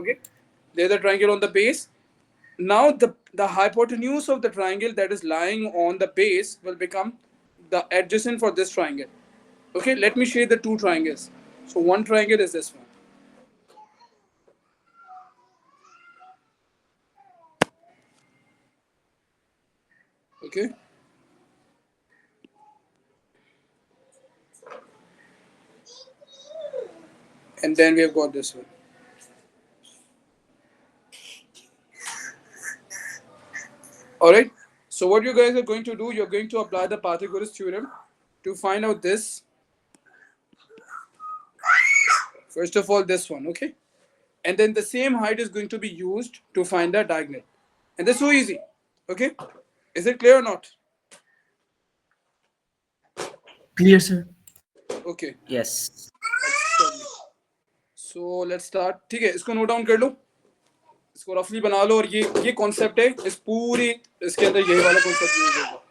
Okay, there's a triangle on the base. Now the hypotenuse of the triangle that is lying on the base will become the adjacent for this triangle. Okay, let me shade the two triangles. So one triangle is this one. Okay, and then we have got this one. All right. So what you guys are going to do, you're going to apply the Pythagoras theorem to find out this. First of all, this one, okay? And then the same height is going to be used to find the diagonal. And that's so easy, okay? Is it clear or not? Clear, sir? Okay. Yes. So let's start. ठीक है, इसको note down कर लो, इसको रफली बना लो, और ये concept है, इस पूरी इसके अंदर यही वाला कॉन्सेप्ट यूज होगा.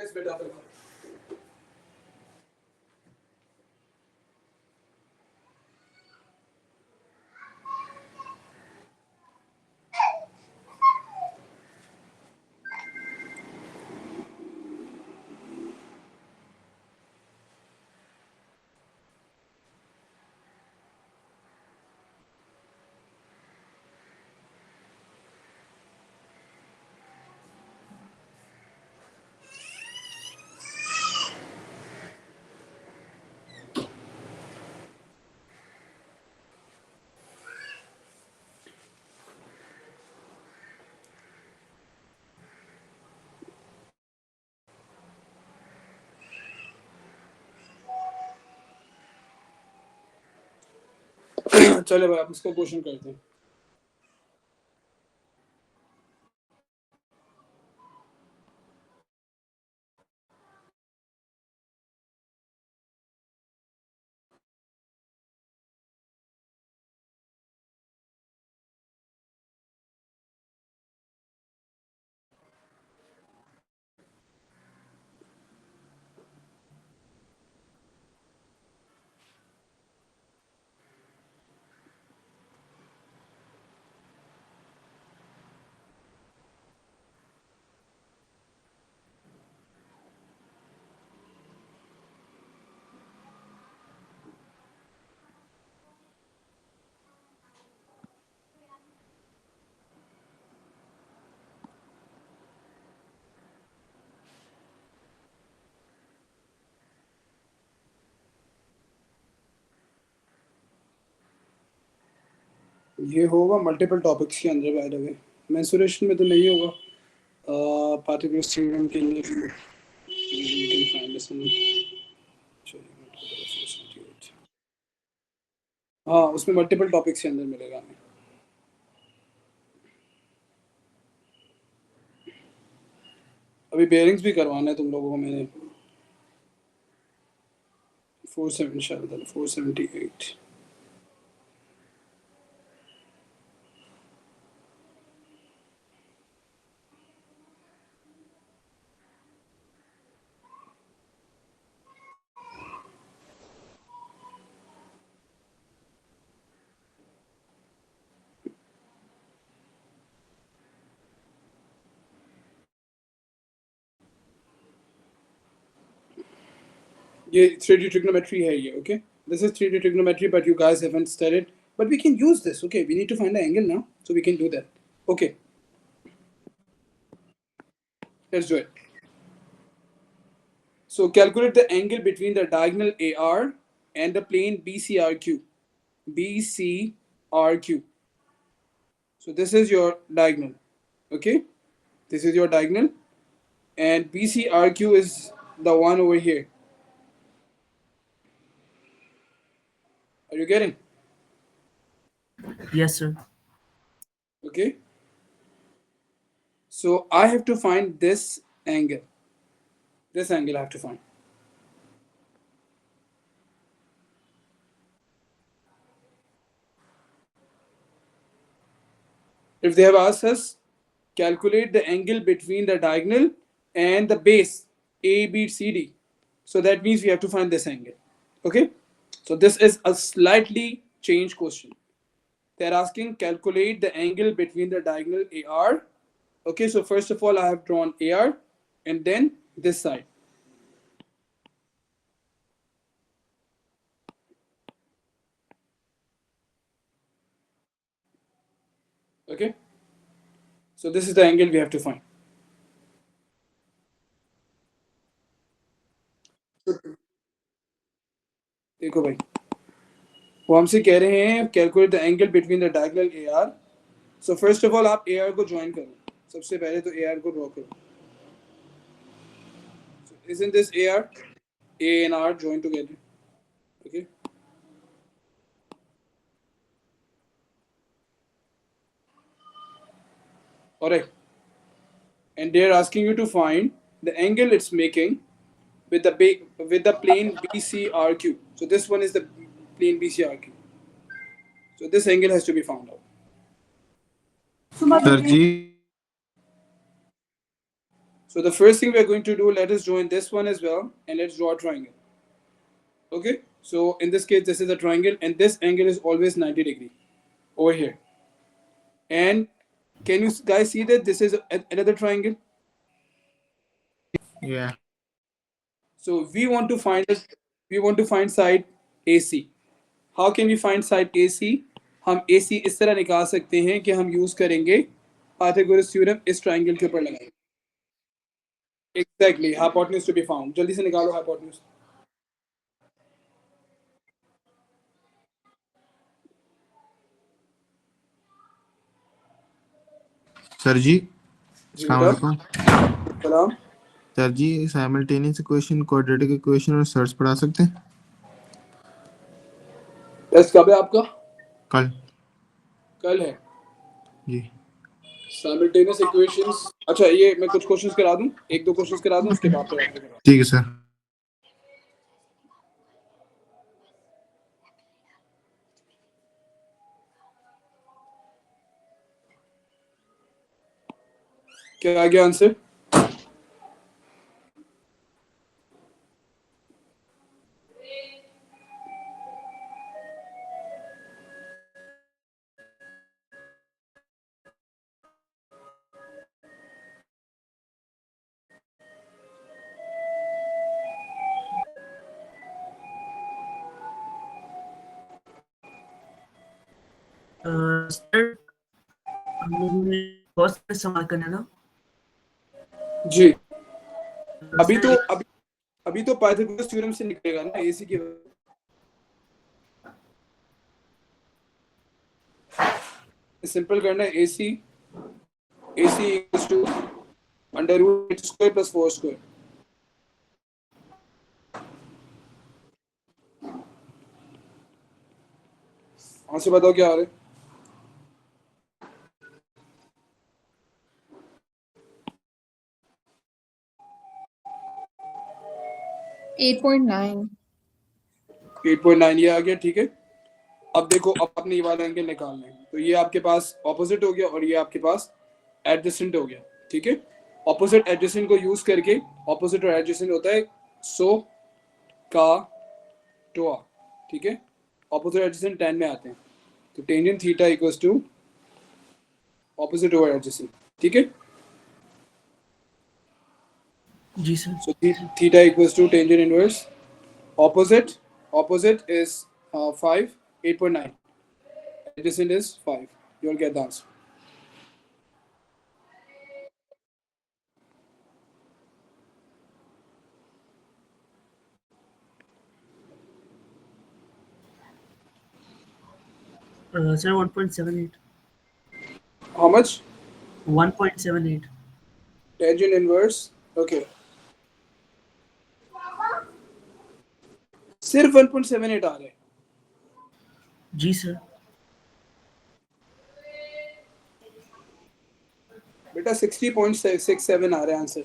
यस बेटा. चले भाई, आप इसको क्वेश्चन करते हैं. ये होगा मल्टीपल टॉपिक्स के अंदर, बाय द वे. मेंसुरेशन में तो नहीं होगा. पार्टिकुलर थ्योरम के लिए you can find this in. हाँ, उसमें मल्टीपल टॉपिक्स के अंदर मिलेगा हमें. अभी बेयरिंग्स भी करवाना है तुम लोगों को मैंने. 478. ये 3D trigonometry है ये, okay? This is 3D trigonometry, but you guys haven't studied. But we can use this, okay? We need to find the angle now, so we can do that. Okay. Let's do it. So calculate the angle between the diagonal AR and the plane BCRQ. BCRQ. So this is your diagonal, okay? This is your diagonal, and BCRQ is the one over here. Are you getting? Yes, sir. Okay. So I have to find this angle. This angle I have to find. If they have asked us calculate the angle between the diagonal and the base ABCD. So that means we have to find this angle. Okay, so this is a slightly changed question. They're asking calculate the angle between the diagonal AR. Okay, so first of all I have drawn AR and then this side. Okay, so this is the angle we have to find. देखो भाई, वो हमसे कह रहे हैं calculate the angle between the diagonal A R. So first of all आप A R को join करो. सबसे पहले तो ए आर को ड्रॉ करो. Isn't this AR? A and R joined together. Okay. Alright. And they're asking you to find the angle it's making with the plane BCRQ. So this one is the plane BCRQ. So this angle has to be found out. Sir Ji. So the first thing we're going to do, let us join this one as well, and let's draw a triangle. Okay. So in this case, this is a triangle, and this angle is always 90 degree over here. And can you guys see that this is another triangle? Yeah. So we want to find side AC. How can we find side AC? हम AC इस तरह निकाल सकते हैं कि हम use करेंगे Pythagoras theorem इस ट्रायंगल के ऊपर लगाएंगे. Exactly, hypotenuse to be found. जल्दी से निकालो hypotenuse. सर जी. सलाम. सर जी साइमल्टेनियस इक्वेशन, क्वाड्रेटिक इक्वेशन और सर्च पढ़ा सकते हैं? टेस्ट कब है आपका? कल है जी. Simultaneous equations. अच्छा, ये मैं कुछ क्वेश्चंस करा दूं, एक दो क्वेश्चंस करा दूं, उसके बाद फिर आपको करा. ठीक है सर. क्या आ गया आंसर? सर बहुत सारे सवाल करना ना. जी. अभी तो पाइथागोरस थ्योरम से निकलेगा ना AC की. सिंपल करना है. AC equals to under root h square plus 4 square. हाँ से बताओ क्या आ रहा है? Eight point nine. 8.9 ये आ गया. ठीक है. अब देखो, अब अपने ये वाला एंगल निकालना है. तो ये आपके पास ऑपोजिट हो गया और ये आपके पास एडजेसेंट हो गया. ठीक है. ऑपोजिट एडजेसेंट को यूज करके, ऑपोजिट और एडजेसेंट होता है सो का टोआ. ठीक है. ऑपोजिट एडजेसेंट 10 में आते हैं. तो tangent theta equals to opposite over adjacent. ठीक है. जी sir. So theta equals to tangent inverse. Opposite is 5, 8.9. Adjacent is 5. You'll get the answer. Sir 1.78. How much? 1.78. Tangent inverse. Okay. सिर्फ 1.78 आ रहा है. जी सर. बेटा 60.67 आ रहा है आंसर.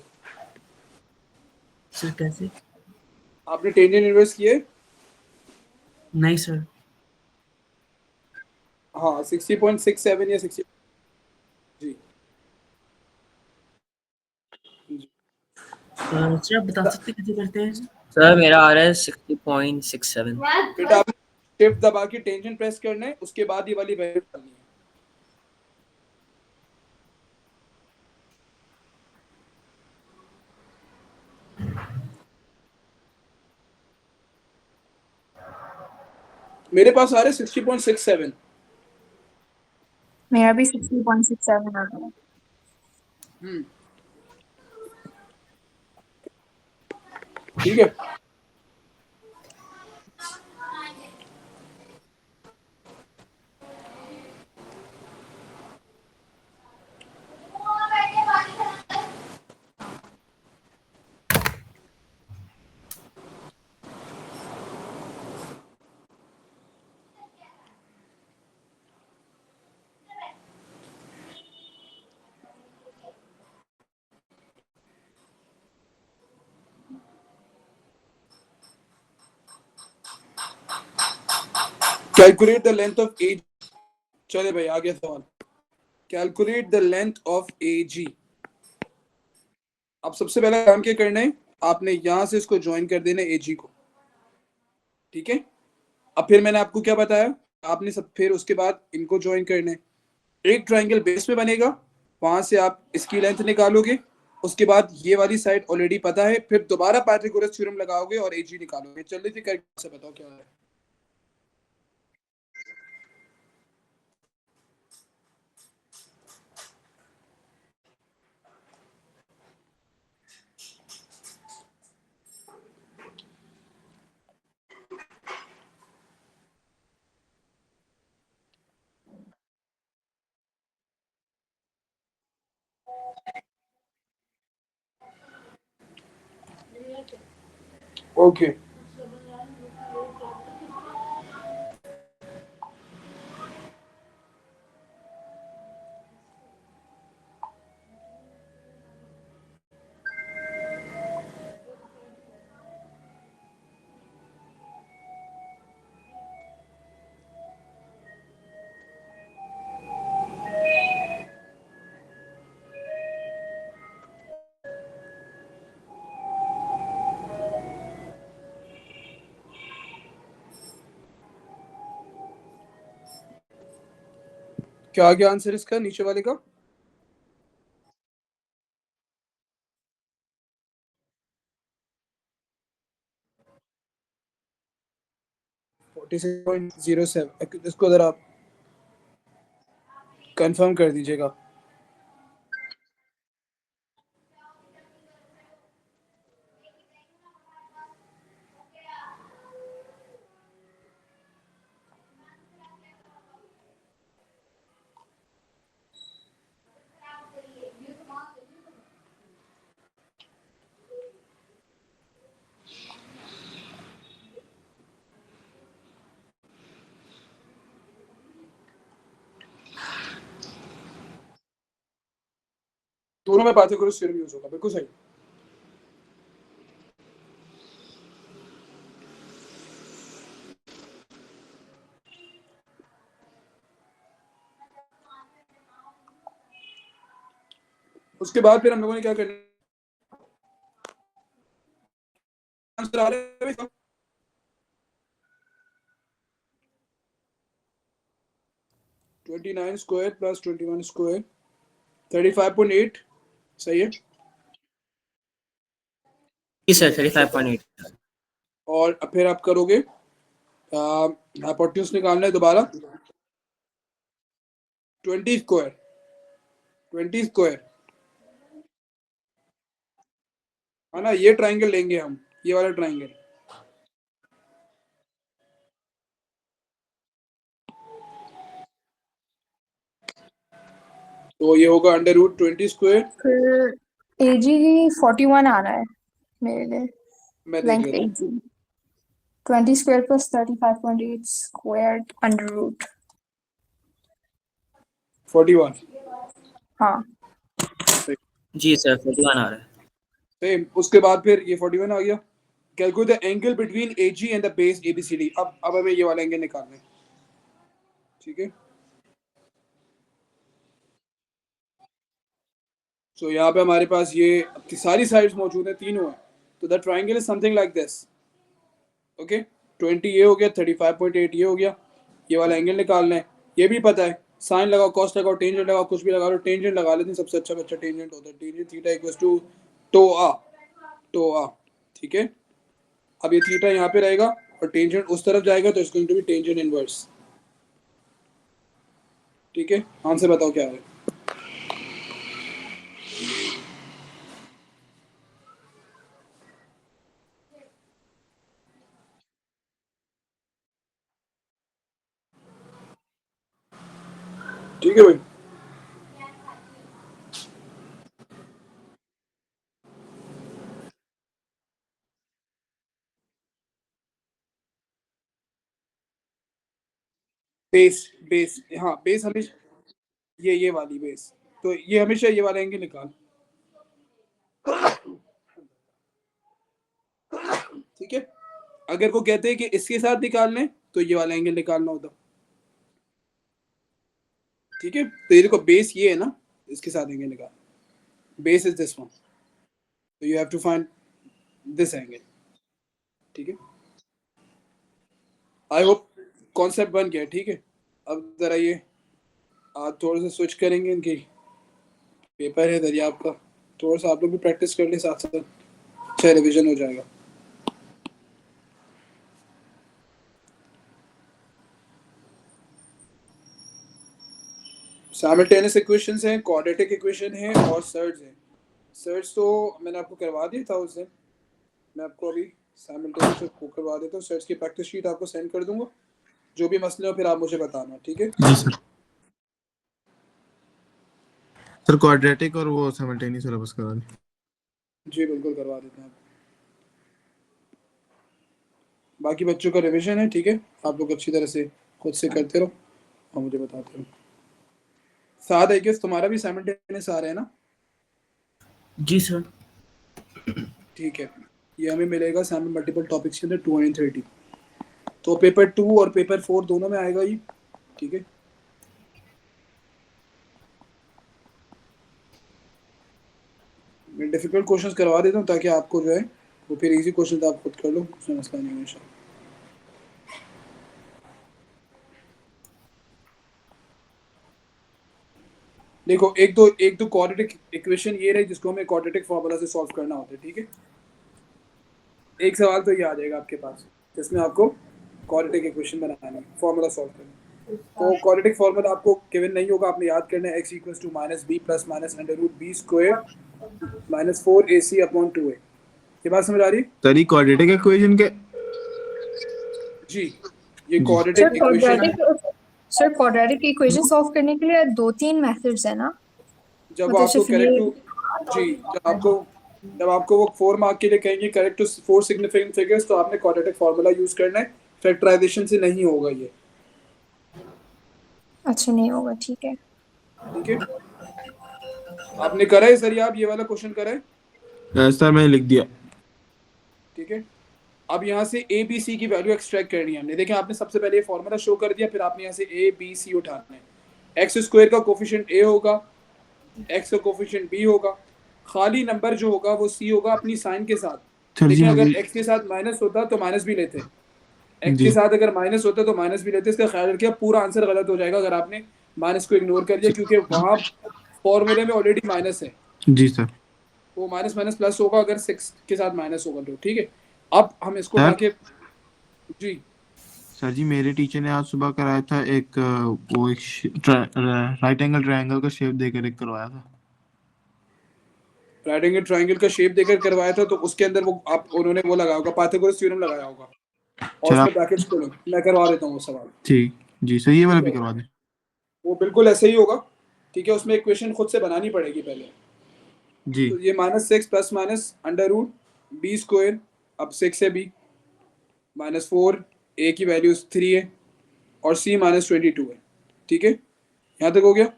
सर कैसे? आपने टेंजेंट इनवर्स किए? नहीं सर. हाँ 60.67 या 60. जी. सर आप बता सकते कैसे करते हैं? सर मेरा आ रहा है 60.67। बेटा आपने शिफ्ट दबा के टेंशन प्रेस करना है, उसके बाद ये वाली वैल्यू डालनी है। मेरे पास आ रहे 60.67। मेरा भी 60.67 आ रहा है। ठीक है, calculate the length of edge. चले भाई आगे सवाल। Calculate the length of AG. अब सबसे पहला काम क्या करना है, आपने यहां से इसको ज्वाइन कर देना एजी को। ठीक है, अब फिर मैंने आपको क्या बताया, आपने सब फिर उसके बाद इनको ज्वाइन करना है। एक ट्राइंगल बेस में बनेगा, वहां से आप इसकी लेंथ निकालोगे, उसके बाद ये वाली साइड ऑलरेडी पता है, फिर दोबारा पाइथागोरस थ्योरम लगाओगे और एजी निकालोगे। जल्दी से करके बताओ क्या है। ओके, क्या आ गया आंसर इसका नीचे वाले का? इसको जरा कंफर्म कर दीजिएगा। दोनों में पाइथागोरस थ्योरम यूज होगा, बिल्कुल सही। उसके बाद फिर हम लोगों ने क्या करना, आंसर आ रहा है 29 स्क्वायर प्लस 21 स्क्वायर 35.8। सही है। जी सर 35.8। और फिर आप करोगे हाइपोटेन्यूज निकालना है दोबारा। 20 स्क्वायर, 20 स्क्वायर है ना, ये ट्राइंगल लेंगे हम, ये वाला ट्राइंगल। तो ये होगा अंडर रूट 20 स्क्वायर। फिर एजी 41 आ रहा है मेरे लिए। मैं देख लेंथ लेता हूँ। AG 20 square plus 35.8 square under root. 41। हाँ जी सर 41 आ रहा है। सेम, उसके बाद फिर ये 41 आ गया। Calculate the angle between AG and the base ABCD. अब हमें ये वाला एंगल निकालना है। ठीक है, तो यहाँ पे हमारे पास ये सारी साइड्स मौजूद हैं, तीनों हैं। तो the triangle is something like this. Okay, 20 ये हो गया, 35.8 ये हो गया। ये वाला एंगल निकालना है, ये भी पता है। साइन लगाओ, कॉस लगाओ, टेंजेंट लगाओ, कुछ भी लगा लो। टेंजेंट लगा लेते हैं, सबसे अच्छा बच्चा टेंजेंट होता है। टेंजेंट थीटा इक्वल्स टू टो आ, टो आ। ठीक है, अब ये थीटा यहाँ पे रहेगा और टेंजेंट उस तरफ जाएगा, तो it's going to be tangent inverse. ठीक है, आंसर बताओ क्या है। ठीक है भाई, बेस बेस, हाँ बेस हमेशा ये वाली बेस। तो ये हमेशा ये वाला एंगल निकाल। ठीक है, अगर को कहते हैं कि इसके साथ निकालने, तो ये वाला एंगल निकालना होता। ठीक है, तो ये देखो बेस ये है ना, इसके साथ एंगल निकाल। बेस इज दिस वन, तो you have to find this angle. ठीक है, आई होप कॉन्सेप्ट बन गया। ठीक है, अब जरा ये आज थोड़ा सा स्विच करेंगे, इनकी पेपर है दरियाब का, थोड़ा सा आप लोग भी प्रैक्टिस कर ले साथ साथ, अच्छा रिविजन हो जाएगा। साइमल्टेनियस इक्वेशंस हैं, क्वाड्रेटिक इक्वेशन है और सर्ड्स हैं। सर्ड्स तो मैंने आपको करवा दिया था उस दिन, मैं आपको अभी साइमल्टेनियस को करवा देता हूँ। सर्ड्स की प्रैक्टिस शीट आपको सेंड कर दूंगा, जो भी मसले हो फिर आप मुझे बताना। ठीक है जी सर। सर क्वाड्रेटिक और वो साइमल्टेनियस वाला बस करा दें। जी बिल्कुल करवा देते हैं। बाकी बच्चों का रिवीजन है। ठीक है, आप लोग अच्छी तरह से खुद से करते रहो और मुझे बताते रहो। साथ है कि तुम्हारा भी साइमल्टेनियस आ रहा है ना? जी सर। ठीक है, ये हमें मिलेगा साइमन मल्टीपल टॉपिक्स के अंदर 230। तो पेपर 2 और पेपर 4 दोनों में आएगा ये। ठीक है, मैं डिफिकल्ट क्वेश्चंस करवा देता हूँ ताकि आपको जो है वो फिर इजी क्वेश्चन आप खुद कर लो, उसमें मसला नहीं है इंशाल्लाह। देखो एक तो क्वाड्रेटिक इक्वेशन ये रही जिसको हमें क्वाड्रेटिक फार्मूला से सॉल्व करना होता है। ठीक है, एक सवाल तो ये आ जाएगा आपके पास जिसमें आपको क्वाड्रेटिक इक्वेशन बनानी है, फार्मूला सॉल्व करना है। तो क्वाड्रेटिक फार्मूला आपको गिवन नहीं होगा, आपने याद करना है x equals to minus B plus minus under root B square minus 4ac upon 2a। ये बात समझ आ रही है? सर ये क्वाड्रेटिक इक्वेशन के जी, ये जी क्वाड्रेटिक इक्वेशन है। सर क्वाड्रेटिक इक्वेशन सॉल्व करने के लिए दो तीन मेथड्स है ना, जब वो मतलब आपको सिर्फ करेक्ट ये। टू, जी जब आपको वो 4 मार्क के लिए कहेंगे करेक्ट टू 4 सिग्निफिकेंट फिगर्स, तो आपने क्वाड्रेटिक फार्मूला यूज करना है। फैक्टराइजेशन से नहीं होगा ये। अच्छा नहीं होगा, ठीक है। ठीक है, आपने करा है सर, आप ये वाला क्वेश्चन करा है? सर मैंने लिख दिया। ठीक है, अब यहाँ से ए बी सी की वैल्यू एक्सट्रैक्ट करनी है हमने। देखें, आपने सबसे पहले ये फॉर्मूला शो कर दिया, फिर आपने यहाँ से ए बी सी उठाना है। एक्स स्क्वायर का कोफिशिएंट ए होगा, एक्स का कोफिशिएंट बी होगा, खाली नंबर जो होगा वो सी होगा अपनी साइन के साथ। सर जी लेकिन मुझे अगर एक्स के साथ माइनस होता तो माइनस भी लेते, एक्स के जी साथ अगर माइनस होता तो माइनस भी लेते। इसका ख्याल रखिए, पूरा आंसर गलत हो जाएगा अगर आपने माइनस को इग्नोर कर दिया, क्योंकि वहाँ फॉर्मूले में ऑलरेडी माइनस है। जी सर। वो माइनस माइनस प्लस होगा अगर 6 के साथ माइनस होगा तो। ठीक है, अब हम इसको सर उठा के, जी सर जी मेरे टीचर ने आज सुबह कराया था एक वो एक राइट एंगल ट्रायंगल का शेप देकर एक करवाया था। राइट एंगल ट्रायंगल का शेप देकर करवाया था, तो उसके अंदर वो आप उन्होंने वो लगाया होगा, पाइथागोरस थ्योरम लगाया होगा और सर उसमें आप ब्रैकेट्स खोलो। मैं करवा देता हूँ वो सवाल। ठीक जी सर ये वाला ठीक भी है, करवा दें। वो बिल्कुल ऐसे ही होगा। ठीक है, उसमें इक्वेशन खुद से बनानी पड़ेगी पहले। जी तो ये -6 plus minus under root B square, अब 6 है बी, -4 ए की वैल्यू 3 है और सी -22 है। ठीक है, यहाँ तक हो गया।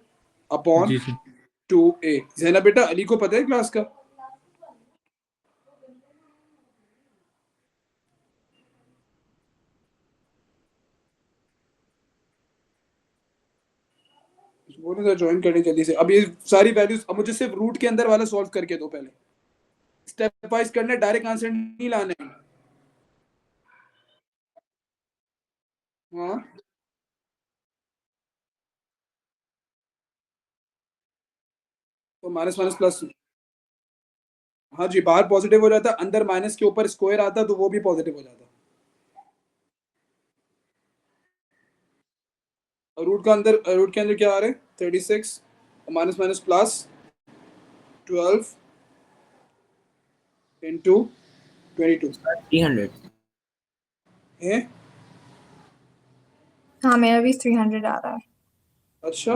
अपॉन जी सर। 2a। जैना बेटा, अली को पता है क्लास का? उसको वो नहीं तो ज्वाइन करनी जल्दी से। अब ये सारी वैल्यूज अब मुझे सिर्फ रूट के अंदर वाला सॉल्व करके दो पहले, स्टेप वाइज करना, डायरेक्ट आंसर नहीं लाना है। हाँ तो माइनस माइनस प्लस, हाँ जी, बाहर पॉजिटिव हो जाता, अंदर माइनस के ऊपर स्क्वायर आता तो वो भी पॉजिटिव हो जाता। और रूट के अंदर क्या आ रहा है 36 माइनस माइनस प्लस 12 इंटू 22 300. है। हाँ मेरा भी 300 आ रहा है। अच्छा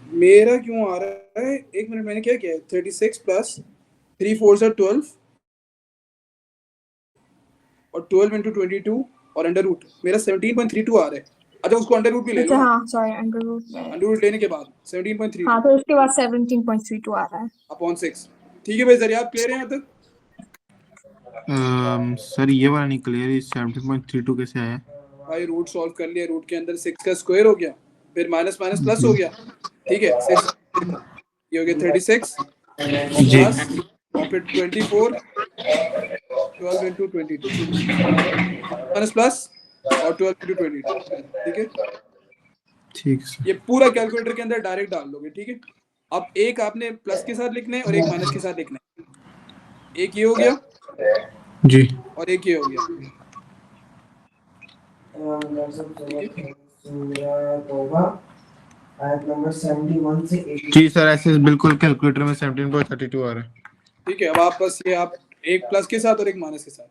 मेरा क्यों आ रहा है, एक मिनट, मैंने क्या किया है 36 प्लस 3 4 से 12 और 12 इंटू 22 और अंडर रूट मेरा 17.32 आ रहा है। अच्छा उसको अंडर रूट भी ले लो अच्छा ना, हाँ सॉरी, अंडर रूट में। अंडर रूट लेने के बाद 17.32 हाँ तो उसके बाद 17.32 आ रहा है। अपॉन 6। ठीक है भाई, जरिए आप क्लियर हैं यहाँ तक? सर ये वाला नहीं क्लियर है, 17.32 कैसे आया? भाई रूट सॉल्व कर लिया, रूट के अंदर 6 का स्क्वायर हो गया, फिर माइनस माइनस प्लस हो गया, ठीक है 6 ये हो गया 36 जी प्लस और फिर 24 12 इंटू 22 माइनस प्लस और 12 इंटू 22, ठीक है। ठीक है सर। ये पूरा कैलकुलेटर के अंदर डायरेक्ट डाल दोगे, ठीक है। अब एक आपने प्लस के साथ लिखना है और एक माइनस के साथ लिखना है, एक ये हो गया जी और एक ये हो गया, आयत नंबर 71 से 80। जी सर, ऐसे बिल्कुल कैलकुलेटर में 17.32 आ रहा है। ठीक है। अब आप बस ये आप एक प्लस के साथ और एक माइनस के साथ,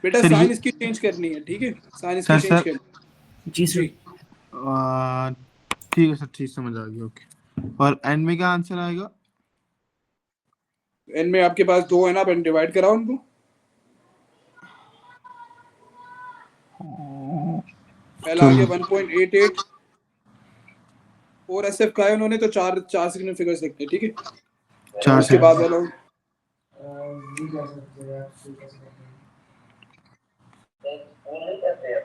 बेटा सर ये साइन इसकी चेंज करनी है, ठीक है, साइन इसकी सर चेंज सर करनी जी सर. जी। ठीक है सर, ठीक समझ आ गया, ओके। और एंड में क्या आंसर आएगा? एन में आपके पास दो है ना, अपन डिवाइड कराओ उनको, पहला आ गया 1.88 और SF का है उन्होंने तो चार सिग्नल फिगर्स लिखते हैं, ठीक है। चार उसके से बाद वाला ये कर सकते हैं आप, ये कर सकते हैं।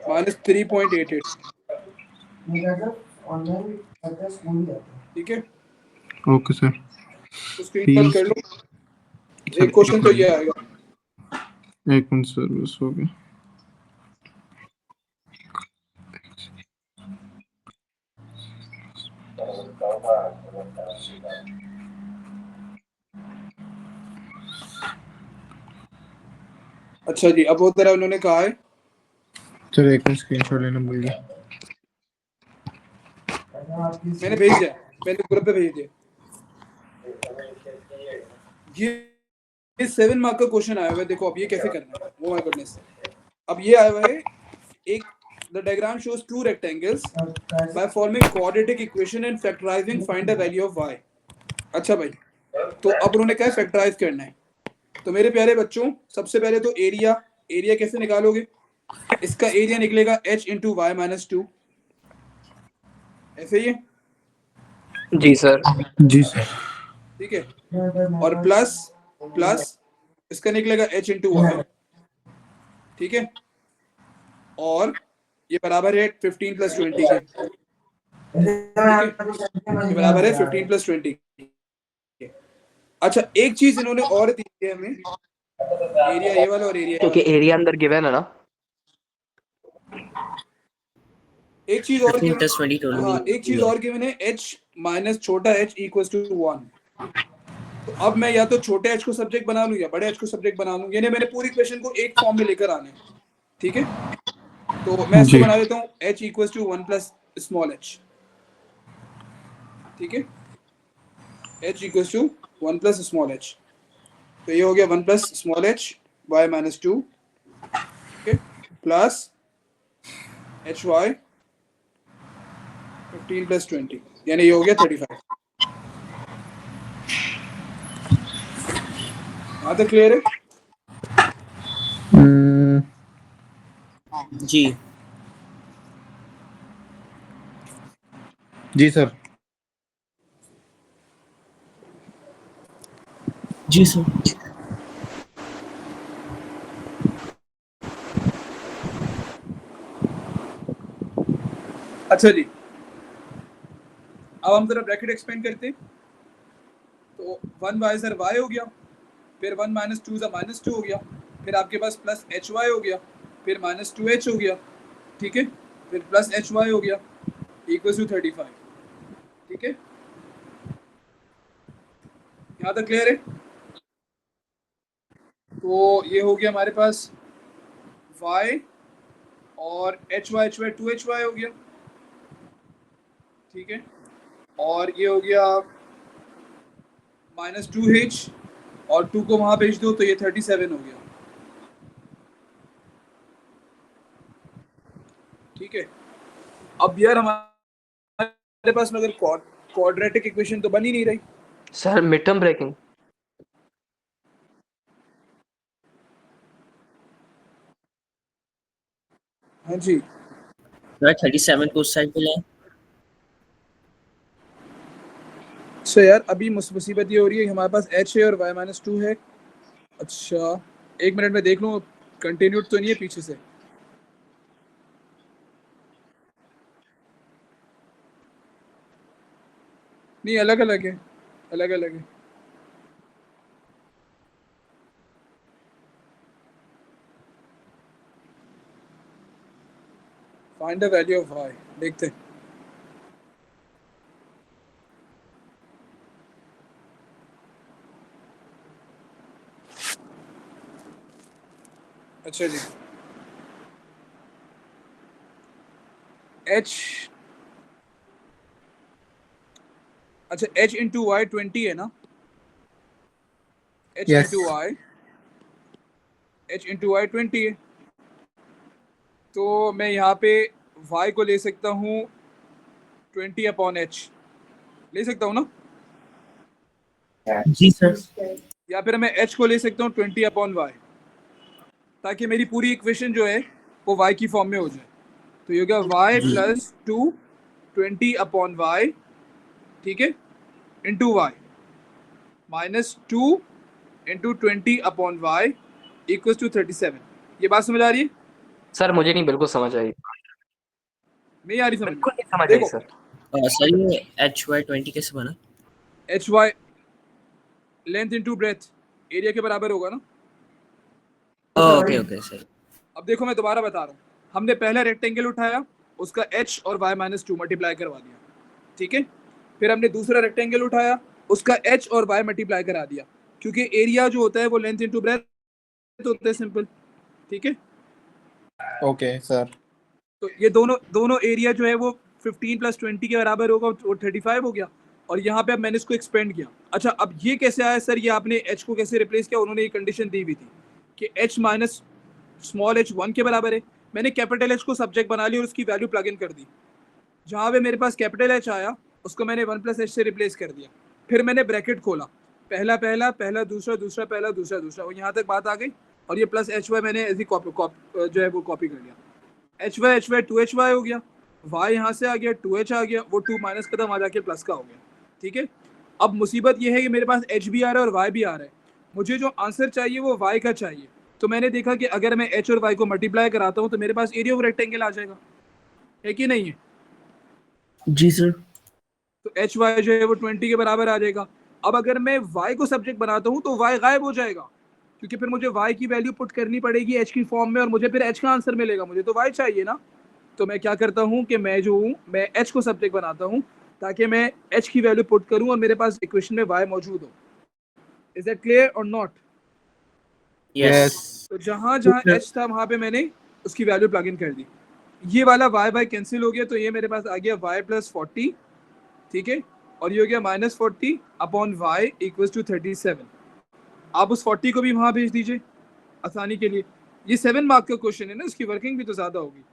माइनस 3.88, ये क्या सर, ऑनलाइन करते स्कूल ही जाते हैं। ठीक है। Okay sir. तो स्क्रीन कर लो, एक क्वेश्चन तो ये आएगा। एक मिनट सर, बस हो गया। अच्छा जी, अब वो तरह उन्होंने कहा है, सर एक मिनट, स्क्रीनशॉट लेना भूल गया। ऐसा आपकी मैंने भेज दिया, मैंने ग्रुप पे भेज दिया। ये 7 मार्क का क्वेश्चन आया हुआ है, देखो अब ये कैसे करना है। ओ माय गुडनेस, अब ये आया हुआ है एक, the diagram shows to rectangles by forming quadratic equation and factorising find the value of y। अच्छा भाई, तो अब उन्होंने क्या फैक्टराइज करना है, तो मेरे प्यारे बच्चों सबसे पहले तो एरिया कैसे निकालोगे, इसका एरिया निकलेगा h इंटू वाई माइनस 2, ऐसे ही है, जी सर. जी सर। ठीक है। और प्लस इसका निकलेगा h इंटू वाई, ठीक है। और ये बराबर है 15 प्लस 20 के, ठीक है, ये बराबर है 15 प्लस 20 के। अच्छा एक चीज इन्होंने और दी है हमें, एरिया ये वाला और एरिया क्योंकि वाला, एरिया अंदर गिवन है ना। एक चीज और 15 गिवन, plus 20 total. हाँ एक चीज और गिवन है, h माइनस छोटा h इक्वल्स टू 1। तो अब मैं या तो छोटे h को सब्जेक्ट बना लूं या बड़े h को सब्जेक्ट बना लूं, यानी मैंने पूरी इक्वेशन को एक फॉर्म में लेकर आना है, ठीक है। तो मैं इसको जी। बना देता हूँ h equals to 1 plus small h, ठीक है, h equals to 1 plus small h, तो ये हो गया 1 plus small h y minus 2, ठीक है, प्लस h y 15 प्लस 20, यानी ये हो गया 35। यहाँ तक क्लियर है? जी. जी सर। जी सर. अच्छा जी, अब हम जरा ब्रैकेट एक्सपेंड करते, तो 1 y सर y हो गया, फिर 1 माइनस टू ज़ा माइनस टू हो गया, फिर आपके पास प्लस एच वाई हो गया, फिर माइनस टू एच हो गया, ठीक है, फिर प्लस एच वाई हो गया इक्वल टू 35, ठीक है, यहाँ तक क्लियर है। तो ये हो गया हमारे पास y और एच वाई 2hy हो गया, ठीक है, और ये हो गया माइनस 2h और 2 को वहां भेज दो तो ये 37 हो गया, ठीक है। अब यार हमारे पास में अगर क्वाड्रेटिक इक्वेशन तो बन ही नहीं रही। Sir mid term breaking. हाँ जी, सर 37 को उस साइड पे लाए। अच्छा यार अभी मुसीबत ये हो रही है हमारे पास h है और y माइनस टू है। अच्छा एक मिनट में देख लूँ कंटिन्यूड तो नहीं है पीछे से। नहीं अलग अलग है, अलग अलग है। Find the value of y, देखते हैं। अच्छा जी, h, अच्छा h इंटू वाई 20 है ना, h Yes. Into Y, h into Y 20 है, तो मैं यहाँ पे y को ले सकता हूँ 20 अपॉन h, ले सकता हूँ ना, जी सर। या फिर मैं h को ले सकता हूँ 20 अपॉन y, ताकि मेरी पूरी इक्वेशन जो है वो y की फॉर्म में हो जाए। तो ये होगा y प्लस 2 20 अपॉन y, ठीक है, into y minus 2 into 20 upon y equal to 37। ये बात समझ आ रही है? सर मुझे नहीं बिल्कुल समझ आई, नहीं आ रही समझ बिल्कुल में? नहीं समझ आई देखो सर। सर ये HY20 कैसे बना? H Y length into breadth area के बराबर होगा ना। Okay okay sir. अब देखो मैं दोबारा बता रहा हूँ, हमने पहला रेक्टेंगल उठाया, उसका h और y माइनस टू मल्टीप्लाई करवा दिया, ठीक है, फिर हमने दूसरा रेक्टेंगल उठाया, उसका h और y मल्टीप्लाई करा दिया, क्योंकि एरिया जो होता है वो लेंथ इंटू ब्रेथ होता है, सिंपल, ठीक है। Okay, sir. तो ये दोनों एरिया जो है वो 15 प्लस 20 के बराबर होगा, वो 35 हो गया, और यहाँ पे अब मैंने इसको एक्सपेंड किया। अच्छा अब ये कैसे आया सर, ये आपने h को कैसे रिप्लेस किया? उन्होंने ये कंडीशन दी हुई थी कि h माइनस स्मॉल h 1 के बराबर है, मैंने कैपिटल H को सब्जेक्ट बना लिया और उसकी वैल्यू प्लग इन कर दी, जहाँ पे मेरे पास कैपिटल H आया उसको मैंने 1 प्लस h से रिप्लेस कर दिया, फिर मैंने ब्रैकेट खोला, पहला पहला पहला दूसरा दूसरा पहला दूसरा दूसरा, और यहाँ तक बात आ गई, और ये प्लस एच वाई मैंने ऐसी जो है वो कॉपी कर लिया, एच वाई 2hy हो गया, y यहाँ से आ गया 2h आ गया, वो 2 माइनस कदम आ जाके प्लस का हो गया, ठीक है। अब मुसीबत ये है कि मेरे पास h भी आ रहा है और y भी आ रहा है, मुझे जो आंसर चाहिए वो y का चाहिए, तो मैंने देखा कि अगर मैं h और y को मल्टीप्लाई कराता हूँ तो मेरे पास एरिया ऑफ रेक्टेंगल आ जाएगा, है कि नहीं है? जी सर। तो एच वाई जो है वो 20 के बराबर आ जाएगा। अब अगर मैं y को सब्जेक्ट बनाता हूँ तो y गायब हो जाएगा, क्योंकि फिर मुझे y की वैल्यू पुट करनी पड़ेगी h की फॉर्म में, और मुझे फिर h का आंसर मिलेगा, मुझे तो y चाहिए ना। तो मैं क्या करता हूँ कि मैं जो हूँ मैं h को सब्जेक्ट बनाता हूँ ताकि मैं h की वैल्यू पुट करूँ और मेरे पास इक्वेशन में y मौजूद हो। इज दैट क्लियर और नॉट? यस। तो जहाँ जहाँ h था वहाँ पे मैंने उसकी वैल्यू प्लग इन कर दी, ये वाला y कैंसिल हो गया, तो ये मेरे पास आ गया y प्लस 40, ठीक है, और ये हो गया minus 40 upon Y equal to 37। आप उस 40 को भी वहां भेज दीजिए आसानी के लिए, ये 7 मार्क का क्वेश्चन है ना, इसकी वर्किंग भी तो ज्यादा होगी।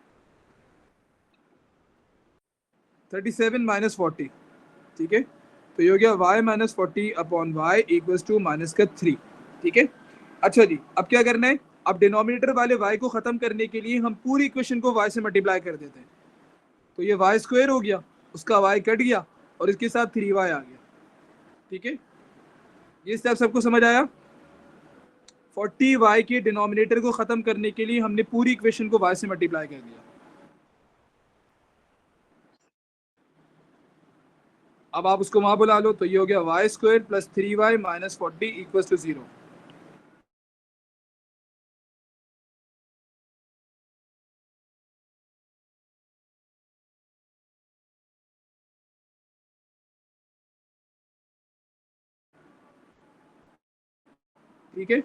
37 माइनस 40, ठीक है, तो ये हो गया y minus 40 upon Y equal to minus का 3, ठीक है। अच्छा जी अब क्या करना है, अब डिनोमिनेटर वाले y को खत्म करने के लिए हम पूरी इक्वेशन को y से मल्टीप्लाई कर देते हैं, तो ये y स्क्वायर हो गया, उसका y कट गया और इसके साथ 3y आ गया, ठीक है। ये स्टेप सबको समझ आया? 40y के डिनोमिनेटर को खत्म करने के लिए हमने पूरी इक्वेशन को y से मल्टीप्लाई कर दिया। अब आप उसको वहां बुला लो, तो ये हो गया Y square plus 3y minus 40 equals to 0। ठीक है,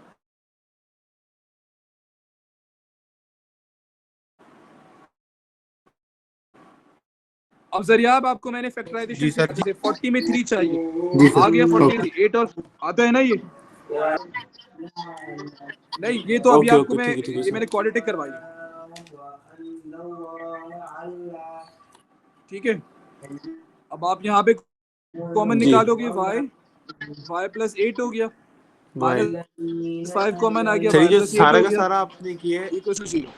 अब जरियाब आपको मैंने फैक्टराइजेशन जी सर। सिखा दी, 40 में 3 चाहिए, जी सर। आ गया 40 ओके 8 और आता है ना ये, नहीं ये तो अभी ओके आपको ओके, मैं ठीक है ठीक है ये सर। मैंने क्वाड्रेटिक करवाई है, ठीक है। अब आप यहाँ पे कॉमन जी निकालोगे y प्लस 8 हो गया, भाई माइनस 5 कॉमन आ गया, सर, ये y जो प्लस 8 सारा हो का गया सारा आपने किए इक्वल टू 0।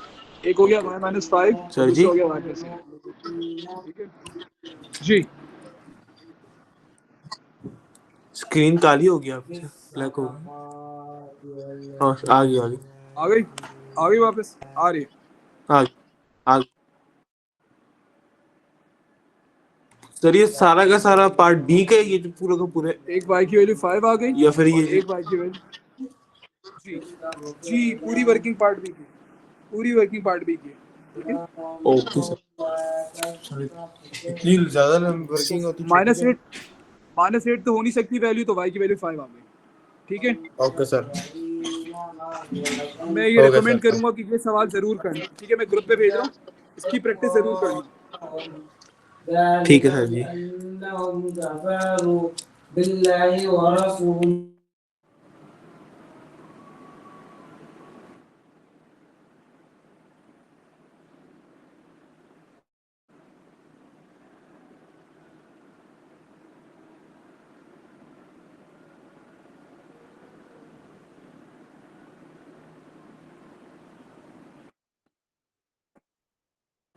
एक हो गया y माइनस 5 और सर जी। दूसरा हो गया y प्लस 8, ठीक है जी। स्क्रीन काली हो गई आपकी, ब्लैक हो गई। हाँ आ गई आ गई आ गई वापस आ रही है। आ गई आ गई। सर ये सारा का सारा पार्ट बी का है, ये जो पूरा का पूरे, एक y की वैल्यू 5 आ गई या फिर और ये? एक y की वैल्यू जी, जी पूरी वर्किंग पार्ट भी की, पूरी वर्किंग पार्ट भी की, ठीक है। Okay sir. इतनी ज्यादा वर्किंग होती छोटी माइनस है। 8 माइनस 8 तो हो नहीं सकती वैल्यू, तो y की वैल्यू 5 आ गई, ठीक है। Okay sir. अब मैं ये ओके रिकमेंड सर। करूंगा कि ये सवाल जरूर करना, ठीक है, मैं ग्रुप पे भेज रहा हूँ, इसकी प्रैक्टिस जरूर करना। ठीक है सर जी।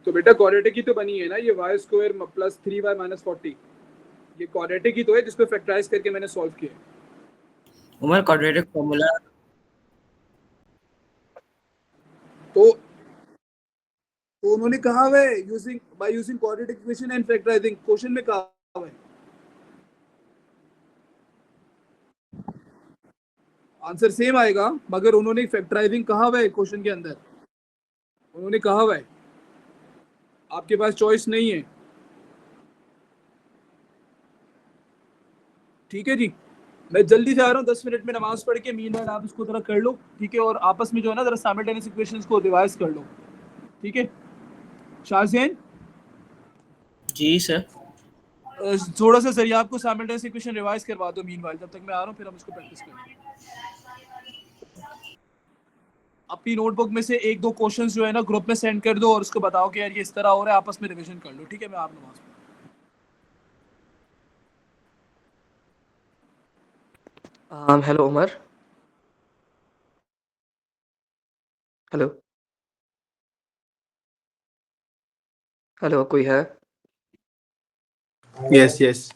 तो बेटा क्वाड्रेटिक ही तो बनी है ना ये, y square plus 3y minus 40, ये क्वाड्रेटिक ही तो है जिसको फैक्टराइज करके मैंने सॉल्व किया। उमर क्वाड्रेटिक फॉर्मूला तो उन्होंने कहा हुआ है using by using quadratic equation and factorising, question में कहा हुआ है, आंसर सेम आएगा, मगर उन्होंने फैक्टराइजिंग कहा हुआ है क्वेश्चन के अंदर, उन्होंने कहा हुआ है, आपके पास चॉइस नहीं है, ठीक है जी। मैं जल्दी से आ रहा हूँ, 10 मिनट में नमाज पढ़ के, मीनवाइल आप इसको जरा कर लो, ठीक है, और आपस में जो है ना जरा साइमल्टेनियस इक्वेशंस को रिवाइज कर लो, ठीक है। शाहजैन जी सर। थोड़ा सा जरिए आपको साइमल्टेनियस इक्वेशन रिवाइज करवा दो मीनवाइल, जब तक मैं आ रहा हूँ फिर हम इसको प्रैक्टिस करेंगे। अपनी नोटबुक में से एक दो क्वेश्चंस जो है ना ग्रुप में सेंड कर दो और उसको बताओ कि यार ये इस तरह हो रहा है, आपस में रिवीजन कर लो, ठीक है। मैं आप नमाज हेलो उमर, हेलो हेलो, कोई है? Yes yes.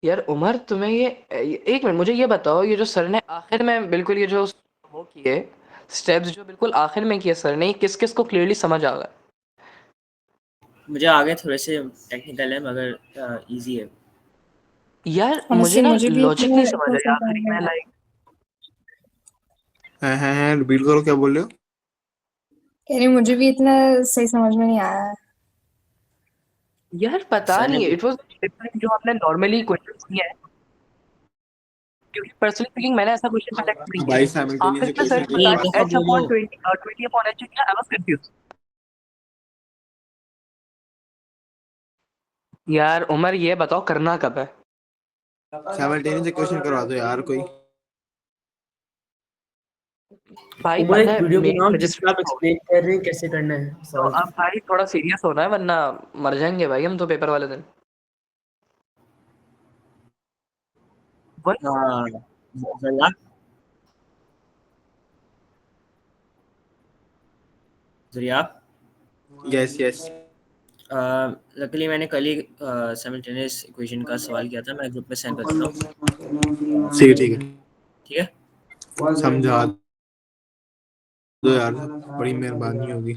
यार उमर, तुम्हें ये एक मिनट मुझे ये बताओ, ये जो सर ने आखिर में बिल्कुल ये जो वो किए स्टेप्स जो बिल्कुल आखिर में किए सर ने, ये किस किस को क्लियरली समझ आ गया? मुझे आगे थोड़े से टेक्निकल है मगर इजी है। यार मुझे honestly ना मुझे भी लॉजिक नहीं इतना समझ तो आया समझ आखिरी नहीं में, आया। लाइक हैं रिपीट करो, क्या बोल रहे हो? कह रही मुझे भी इतना सही समझ में नहीं आया। यार पता सर ने नहीं, इट वाज डिफरेंट जो हमने नॉर्मली क्वेश्चंस किए हैं, क्योंकि पर्सनली स्पीकिंग मैंने ऐसा क्वेश्चन अटेम्प्ट नहीं किया बाई है। साइमल्टेनियस आखिर में सर इक्वेशन ने के नहीं, एक बताया दफा h बोलो। अपॉन 20 अपॉन h किया, आई वाज कंफ्यूज। यार उमर ये बताओ करना कब है? साइमल्टेनियस इक्वेशन करवा दो यार कोई। भाई उमर पता एक है वीडियो मेरी बनाओ जिसमें आप रजिस्ट्रेशन हो गई, एक्सप्लेन कर रहे हैं कैसे करना है तो सॉल्व। अब भाई थोड़ा सीरियस होना है वरना मर जाएंगे भाई हम तो पेपर वाले दिन। वही हाँ जरिया जरिया यस यस। लकीली मैंने कल ही साइमल्टेनियस इक्वेशन का सवाल किया था, मैं ग्रुप में सेंड कर देता हूँ। ठीक है ठीक है। ठीक है। समझा दो यार, बड़ी मेहरबानी होगी।